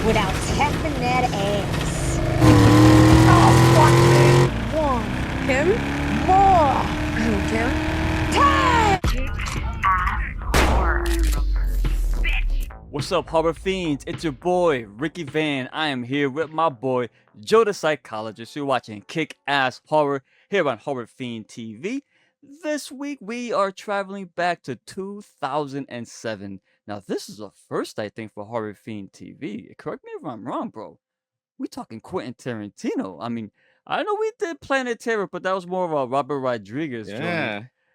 without tapping that ass. Oh, fuck me. Kim? More. Kim? Time! What's up, horror fiends? It's your boy, Ricky Van. I am here with my boy, Joe the Psychologist. You're watching Kick-Ass Horror here on Horror Fiend TV. This week, we are traveling back to 2007. Now, this is a first, I think, for Horror Fiend TV. Correct me if I'm wrong, bro. We talking Quentin Tarantino. I mean, I know we did Planet Terror, but that was more of a Robert Rodriguez joint.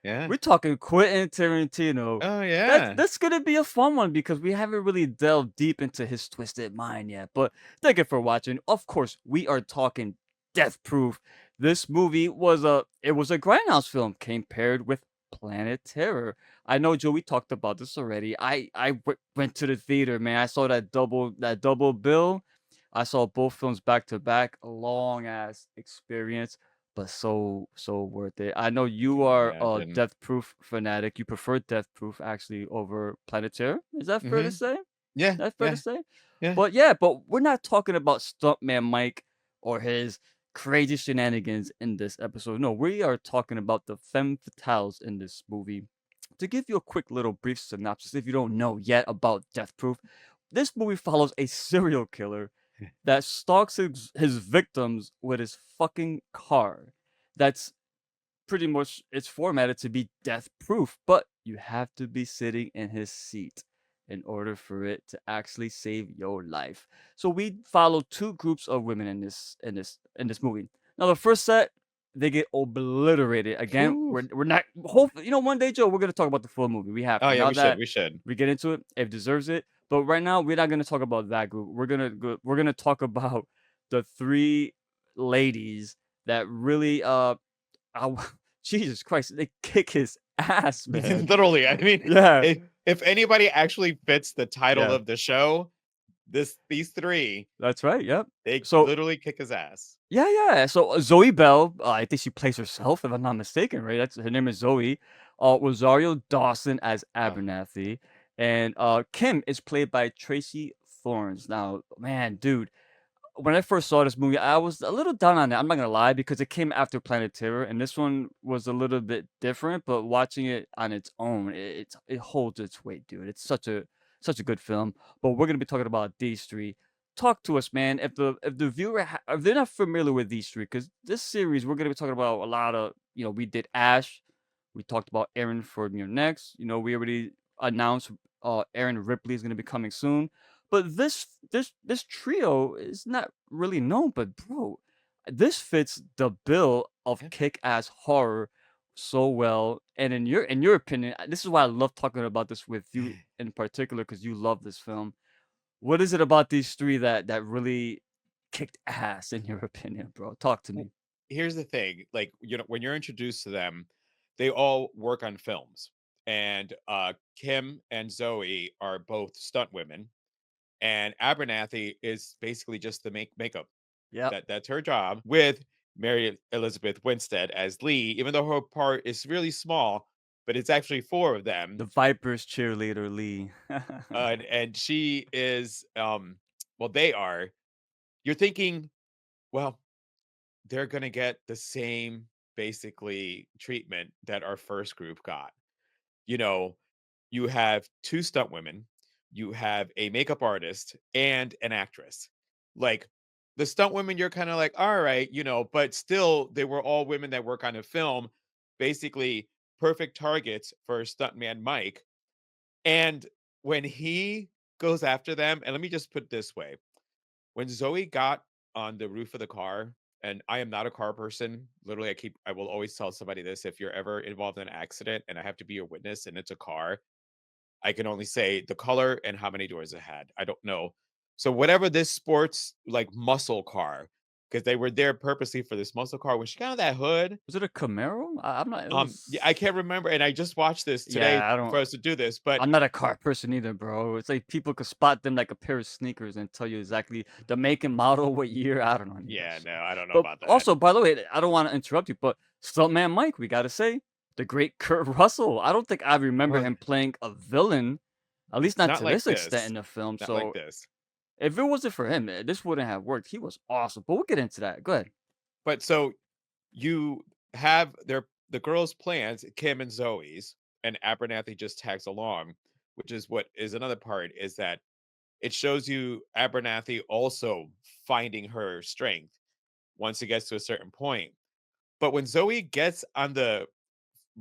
Yeah. We're talking Quentin Tarantino. Oh, yeah. That's gonna be a fun one because we haven't really delved deep into his twisted mind yet. But thank you for watching. Of course, we are talking Death Proof. This movie was a grindhouse film, came paired with Planet Terror. I know, Joe, we talked about this already. Went to the theater, man. I saw that double bill. I saw both films back to back. A long ass experience, but so worth it. I know you are Yeah, I a didn't. Death Proof fanatic. You prefer Death Proof actually over Planet Terror. Is that fair to Mhm. say? Yeah. That's fair Yeah. to say. Yeah. But we're not talking about Stuntman Mike or his crazy shenanigans in this episode. No, we are talking about the femme fatales in this movie. To give you a quick little brief synopsis, if you don't know yet about Death Proof, this movie follows a serial killer that stalks his victims with his fucking car. That's pretty much, it's formatted to be death proof, but you have to be sitting in his seat in order for it to actually save your life. So we follow two groups of women in this movie. Now the first set, they get obliterated. Again, Ooh. we're not hopefully, one day, Joe, we're gonna talk about the full movie. We have Oh, to. yeah, Now we that should. we get into it, it deserves it. But right now, we're not gonna talk about that group. We're gonna talk about the three ladies that really Jesus Christ, they kick his ass, man. Literally, I mean, Yeah, if anybody actually fits the title yeah, of the show, these three, that's right. Yep. they So literally kick his ass. yeah. So Zoe Bell, I think she plays herself, if I'm not mistaken, right? That's her name is Zoe. Rosario Dawson as Oh, Abernathy, and Kim is played by Tracy Thorns. Now, man, dude, when I first saw this movie, I was a little down on it. I'm not gonna lie because it came after Planet Terror, and this one was a little bit different. But watching it on its own, it holds its weight, dude. It's such a good film. But we're gonna be talking about these three. Talk to us, man. If the viewer if they're not familiar with these three, because this series we're gonna be talking about a lot of we did Ash, we talked about Aaron for next. We already announced Aaron Ripley is gonna be coming soon. But this trio is not really known, but bro, this fits the bill of yeah. kick-ass horror so well. And in your opinion, this is why I love talking about this with you in particular because you love this film. What is it about these three that really kicked ass in your opinion, bro? Talk to Well, me. here's the thing, like, when you're introduced to them, they all work on films. And Kim and Zoe are both stunt women, and Abernathy is basically just the makeup. Yep. That's her job, with Mary Elizabeth Winstead as Lee, even though her part is really small, but it's actually four of them. The Vipers cheerleader Lee. And she is well, they are. You're thinking, well, they're gonna get the same basically treatment that our first group got. You know, you have two stunt women, you have a makeup artist and an actress. Like, the stunt women, you're kind of like, all right, but still, they were all women that work on a film, basically perfect targets for Stuntman Mike. And when he goes after them, and let me just put it this way, when Zoe got on the roof of the car, and I am not a car person. Literally, I will always tell somebody this: if you're ever involved in an accident and I have to be your witness and it's a car, I can only say the color and how many doors it had. I don't know. So whatever this sports like muscle car, because they were there purposely for this muscle car. When she got on that hood, Was it a Camaro? I'm not. It yeah, I was. can't remember, and I just watched this today Yeah, I don't. for us to do this, but I'm not a car person either, bro. It's like people could spot them like a pair of sneakers and tell you exactly the make and model, what year. I don't know any of that yeah, shit. no, I don't know But about that. also, by the way, I don't want to interrupt you, but Stuntman Mike, we gotta say, the great Kurt Russell. I don't think I remember Well, him playing a villain At least not Not to like this extent this. in the film. Not like So this. if it wasn't for him, this wouldn't have worked. He was awesome. But we'll get into that. Go ahead. But so you have the girls' plans, Kim and Zoe's, and Abernathy just tags along, which is what is another part is that it shows you Abernathy also finding her strength once it gets to a certain point. But when Zoe gets on the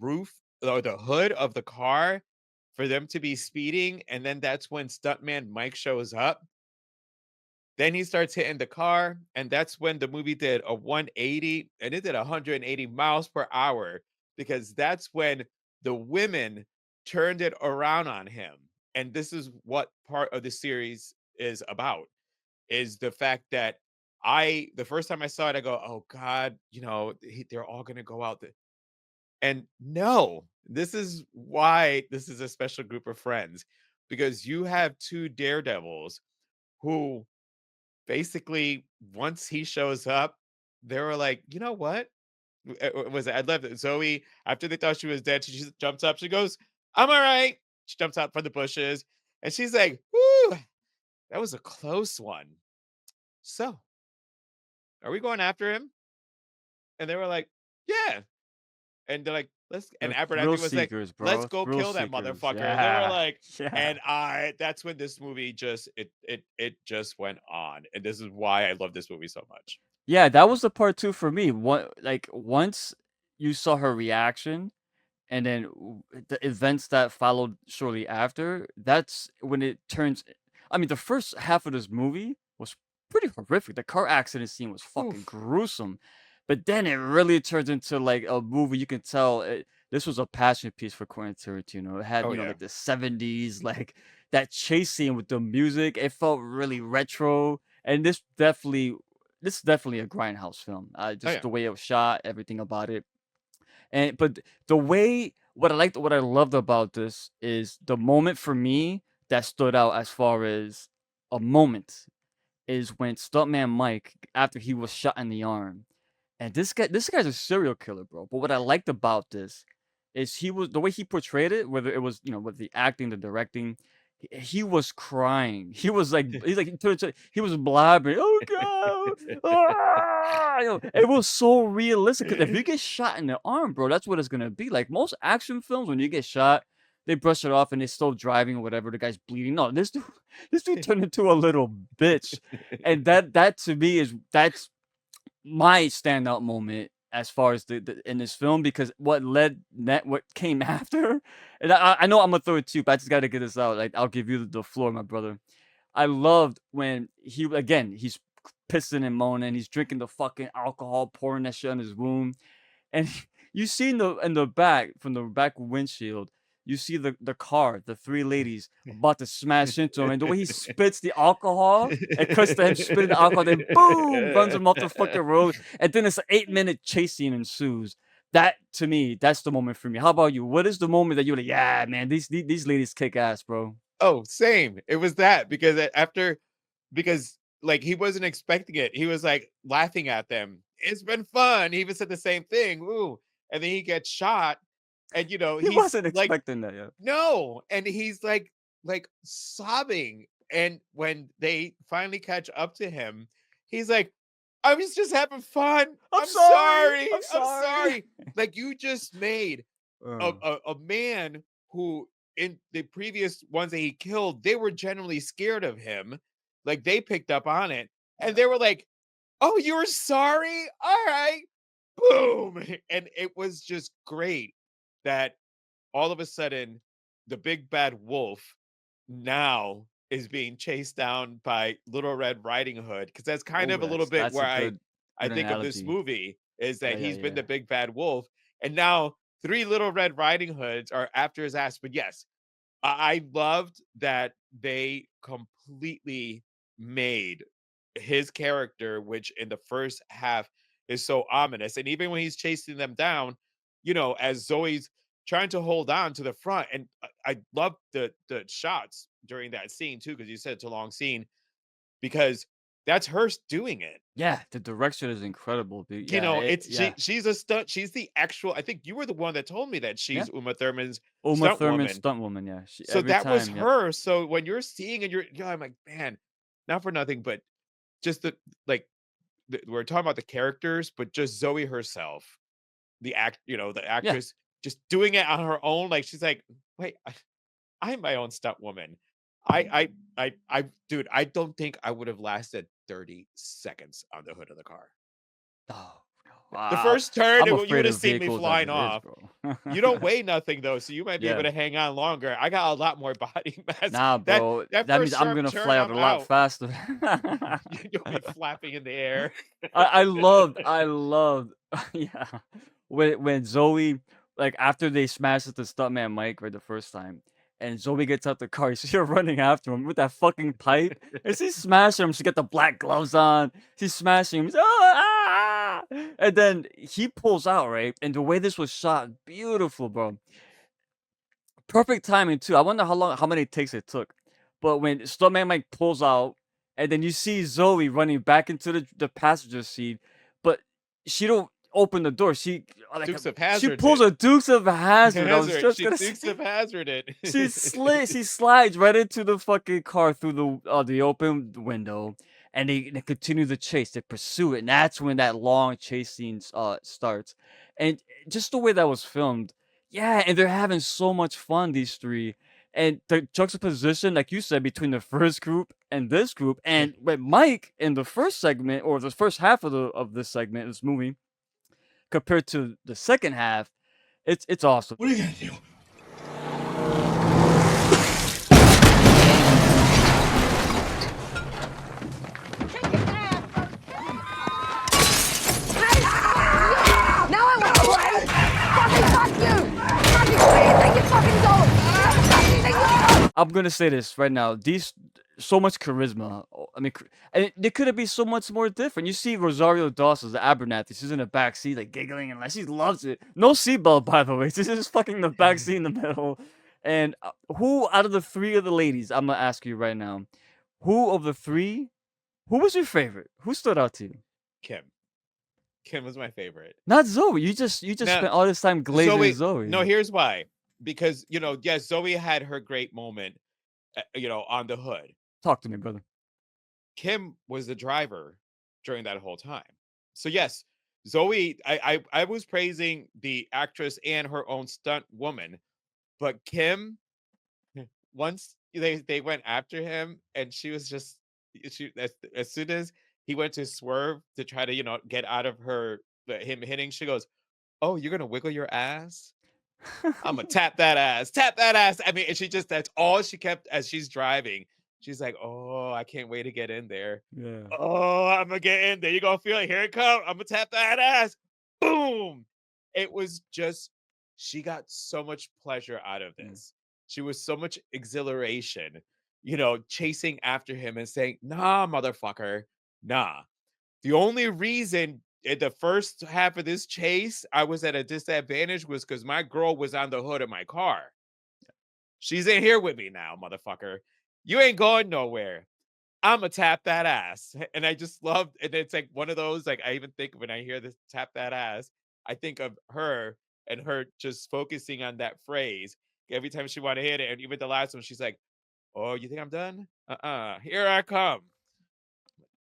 roof or the hood of the car for them to be speeding, and then that's when Stuntman Mike shows up, then he starts hitting the car, and that's when the movie did a 180, and it did 180 miles per hour because that's when the women turned it around on him. And this is what part of the series is about is the fact that the first time I saw it, I go, oh God, they're all going to go out. And no, this is why this is a special group of friends because you have two daredevils who basically, once he shows up, they were like, "You know what?" Was it I love that Zoe, after they thought she was dead, she just jumps up, she goes, "I'm alright." She jumps out from the bushes, and she's like, "Whoo, that was a close one. So, are we going after him?" And they were like, "Yeah." And they're like, "Let's," and The thrill Abernathy was like, seekers, "Let's bro. go Thrill kill that seekers. motherfucker." They were Yeah. like, Yeah. and that's when this movie just it just went on. And this is why I love this movie so much. Yeah, that was the part too for me. What like once you saw her reaction and then the events that followed shortly after, that's when it turns. I mean, the first half of this movie was pretty horrific. The car accident scene was fucking Oof. gruesome, but then it really turns into like a movie. You can tell this was a passion piece for Quentin Tarantino. It had Oh yeah. like the '70s, like that chase scene with the music. It felt really retro, and this is definitely a grindhouse film. Oh Just yeah. the way it was shot, everything about it. And but the way what I loved about this is the moment for me that stood out as far as a moment is when Stuntman Mike, after he was shot in the arm, and this guy's a serial killer, bro. But what I liked about this is he was the way he portrayed it, whether it was, with the acting, the directing, he was crying. He was blabbering, "Oh God. Ah!" It was so realistic because if you get shot in the arm, bro, that's what it's gonna be. Like most action films, when you get shot, they brush it off and they're still driving or whatever, the guy's bleeding. No, this dude this dude turned into a little bitch. And that to me that's my standout moment as far as the in this film because what came after, and I know I'm gonna throw it to you, but I just gotta get this out. Like I'll give you the floor, my brother. I loved when he's pissing and moaning, he's drinking the fucking alcohol, pouring that shit on his wound, and you see in the back from the back windshield, you see the car, the three ladies about to smash into him, and the way he spits the alcohol, it cuts to him spitting the alcohol, then boom, runs him off the fucking road, and then it's an 8-minute chase scene ensues. That to me, that's the moment for me. How about you? What is the moment that you're like, yeah, man, these ladies kick ass, bro? Oh, same. It was that because because like he wasn't expecting it. He was like laughing at them. It's been fun. He even said the same thing. Ooh. And then he gets shot. And He he's wasn't like, expecting that, yeah. no. And he's like sobbing. And when they finally catch up to him, he's like, I was just having fun. I'm I'm sorry. sorry. I'm I'm sorry. sorry. Like you just made Uh, a man who in the previous ones that he killed, they were generally scared of him. Like they picked up on it and yeah. they were like, "Oh, you were sorry? All right." Boom. And it was just great that all of a sudden the big bad wolf now is being chased down by Little Red Riding Hood because that's kind Oh, of a little bit that's where a I good think of this analogy. movie is Yeah, that yeah, he's been yeah. the big bad wolf and now three Little Red Riding Hoods are after his ass. But yes, I loved that they completely made his character, which in the first half is so ominous. And even when he's chasing them down, as Zoe's trying to hold on to the front, and I love the shots during that scene too, because you said it's a long scene because that's her doing it. Yeah, the direction is incredible, dude. Yeah, It's yeah, she's a stunt. She's the actual. I think you were the one that told me that yeah. she's Uma Thurman's Uma stunt Thurman, woman. stunt woman. Yeah, So every that was time. Yep. her. So when you're seeing and I'm like, man, not for nothing, but just like we're talking about the characters, but just Zoe herself, the Yeah. actress, just doing it on her own. Like she's like, wait, I'm my own stunt woman. Dude, I don't think I would have lasted 30 seconds on the hood of the car. Oh, The wow. first turn, I'm you afraid would have of seen me vehicles as flying it is, off. bro. You don't weigh nothing though, so you might be able Yeah. to hang on longer. I got a lot more body mass. Nah, That bro. that That means first I'm sharp gonna turn, fly out I'm a lot out. faster. You'll be flapping in the air. I loved, yeah. When Zoe, like after they smashed at the Stuntman Mike right the first time, and Zoe gets out the car, you see her running after him with that fucking pipe, and she's smashing him. She got the black gloves on. She's smashing him. He's, "Oh, ah!" And then he pulls out, right? And the way this was shot, beautiful, bro. Perfect timing too. I wonder how many takes it took. But when Stuntman Mike pulls out, and then you see Zoe running back into the passenger seat, but she don't open the door. Dukes of She Hazzards pulls it. a Dukes of Hazzard. I was Hazard. just She gonna Dukes say of Hazzard it. she slides right into the fucking car through the open window, and they continue the chase. They pursue it, and that's when that long chase scene starts. And just the way that was filmed, yeah, and they're having so much fun, these three. And the juxtaposition, like you said, between the first group and this group, and with Mike in the first segment or the first half of this segment, this movie, compared to the second half, it's awesome. What are you gonna do? Now I want to play. Fucking fuck you. Fucking what do you think you're fucking going? Fucking think you're I'm gonna say this right now. These so much charisma. I mean, and there could have been so much more different. You see Rosario Dawson's the Abernathy. She's in the back seat, like giggling and like she loves it. No seatbelt, by the way. She's just fucking in the back seat in the middle. And who out of the three of the ladies? I'm gonna ask you right now. Who of the three? Who was your favorite? Who stood out to you? Kim. Kim was my favorite. Not Zoe. You just Now, spent all this time glazing Zoe, Zoe. no, here's why. Because, yes, Zoe had her great moment, on the hood. Talk to me, brother. Kim was the driver during that whole time. So yes, Zoe, I was praising the actress and her own stunt woman, but Kim, once they went after him, and she was just as soon as he went to swerve to try to get out of him hitting, she goes, "Oh, you're gonna wiggle your ass? I'm gonna tap that ass." I mean, and that's all she kept as she's driving. She's like, "Oh, I can't wait to get in there. Yeah. Oh, I'm gonna get in there. You're gonna feel it. Here it comes. I'm gonna tap that ass." Boom. It was just, she got so much pleasure out of Mm. this. She was so much exhilaration, chasing after him and saying, "Nah, motherfucker, nah." The only reason in the first half of this chase I was at a disadvantage was because my girl was on the hood of my car. She's in here with me now, motherfucker. You ain't going nowhere. I'ma tap that ass. And I just loved, and it's like one of those, like, I even think when I hear this tap that ass, I think of her and her just focusing on that phrase every time she want to hit it. And even the last one, she's like, "Oh, you think I'm done? Here I come.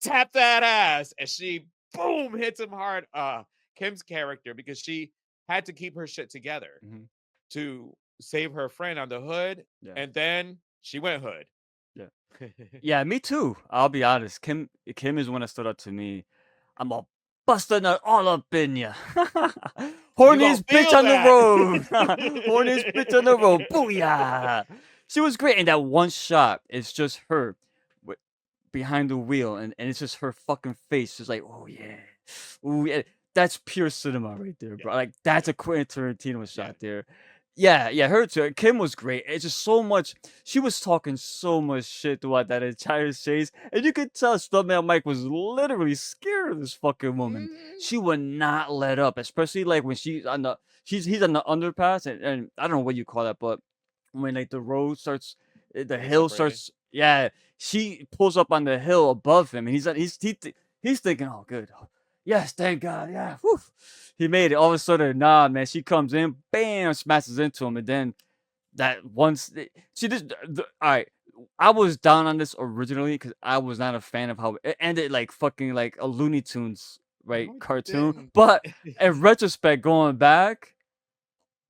Tap that ass." And she boom hits him hard. Kim's character, because she had to keep her shit together Mhm. to save her friend on the hood, Yeah. and then she went hood. Yeah. Yeah, me too. I'll be honest. Kim is one that stood out to me. I'm a busting it all up in ya. You gonna Horniest bitch feel on the that. road. Horniest bitch on the road. Booyah. She was great. And that one shot, it's just her behind the wheel, and it's just her fucking face. Just like, oh yeah. Ooh, yeah. That's pure cinema right there, bro. Like that's a Quentin Tarantino shot Yeah. there. Yeah, her too. Kim was great. It's just so much. She was talking so much shit throughout that entire chase, and you could tell Stuntman Mike was literally scared of this fucking woman. Mhm. She would not let up, especially like when he's on the underpass, and I don't know what you call that, but when like the road starts, the They hill separated. starts Yeah, she pulls up on the hill above him, and he's thinking, "Oh, good, yes, thank God, yeah, whew. He made it." All of a sudden, nah, man, she comes in, bam, smashes into him, and then that once she just all right. I was down on this originally because I was not a fan of how it ended, like fucking like a Looney Tunes right No, it cartoon. didn't. But in retrospect, going back,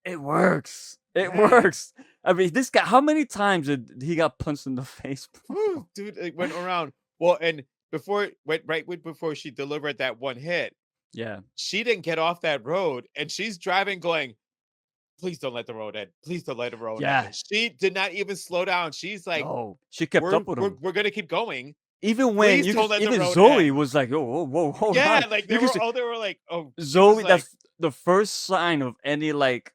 it works. It Man. works. I mean, this guy, how many times did he got punched in the face, Whew, bro? dude, it went around. Well, and before she delivered that one hit, Yeah. she didn't get off that road, and she's driving, going, "Please don't let the road end. Please don't let the road end." Yeah. And she did not even slow down. She's like, No, she kept up with him. we're gonna keep going. Even when Please you could, don't let the even road Zoe end." was like, "Oh, whoa, whoa, hold Yeah, on." like You could see they were like, oh, she was Zoe. like, That's the first sign of any like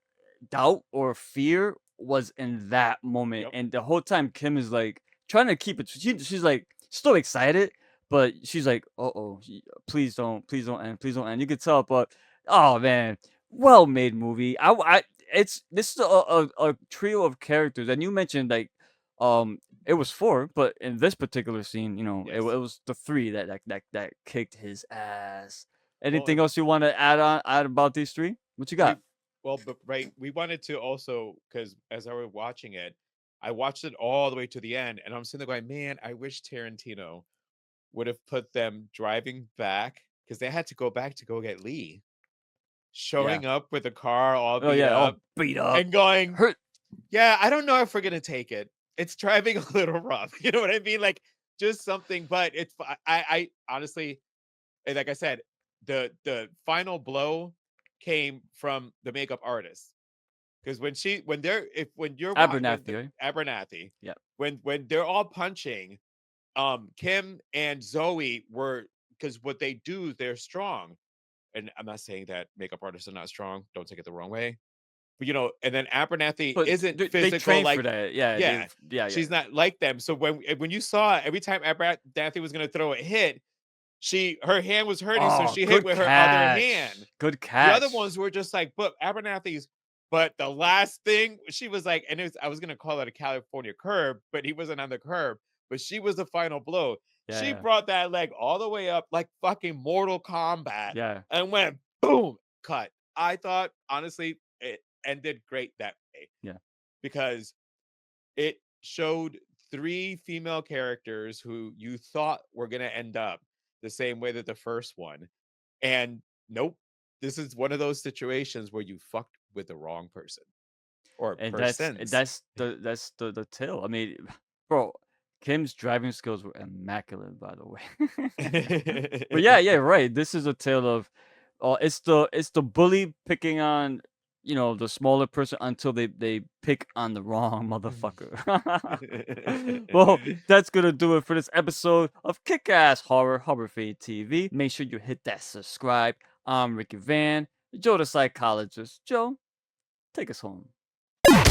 doubt or fear was in that moment, "Yep." and the whole time Kim is like trying to keep it. She's like still excited, but she's like, "Uh oh, please don't end, please don't end." You could tell, but oh man, well made movie. It's this is a trio of characters, and you mentioned like, it was four, but in this particular scene, it Yes. was the three that kicked his ass. Well, Anything else you want to add about these three? What you got? we but right, we wanted to also, because as I was watching it, I watched it all the way to the end, and I'm sitting there going, man, I wish Tarantino would have put them driving back, because they had to go back to go get Lee, Yeah. showing up with the car all Oh beat yeah, all up beat up. and going, Hurt. yeah, I don't know if we're gonna take it. It's driving a little rough. You know what I mean? Like, just something, but I honestly, and like I said, the final blow came from the makeup artist. Because when you're when Abernathy, the right? Abernathy, Yeah. when they're all punching, Kim and Zoe were, because what they do, they're strong. And I'm not saying that makeup artists are not strong. Don't take it the wrong way. But and then Abernathy But isn't they physical, train for like, that. Yeah, yeah, yeah. she's not like them. So when you saw every time Abernathy was gonna throw a hit, her hand was hurting, so Oh, she hit good with her other hand. catch. Good The other catch. ones were just like, but Abernathy's. But the last thing, she was like, and I was gonna call it a California curb, but he wasn't on the curb. But she was the final blow. Yeah, She yeah. brought that leg all the way up like fucking Mortal Kombat Yeah. and went boom, cut. I thought, honestly, it ended great that way, Yeah. because it showed three female characters who you thought were gonna end up the same way that the first one. And nope, this is one of those situations where you fucked with the wrong person or And that's persons. that's the that's the tale. I mean, bro, Kim's driving skills were immaculate, by the way. But yeah, yeah, right. This is a tale of, it's the bully picking on, the smaller person until they pick on the wrong motherfucker. Well, that's gonna do it for this episode of Kick-Ass Horror Fade TV. Make sure you hit that subscribe. I'm Ricky Van, Joe the Psychologist. Joe, take us home.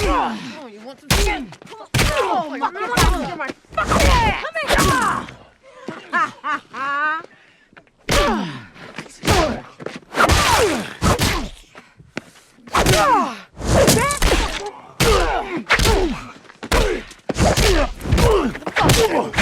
Oh, you want some skin? Come on. Oh, fuck, you're my fucking ass! Come here! Ha ha ha! What the fuck?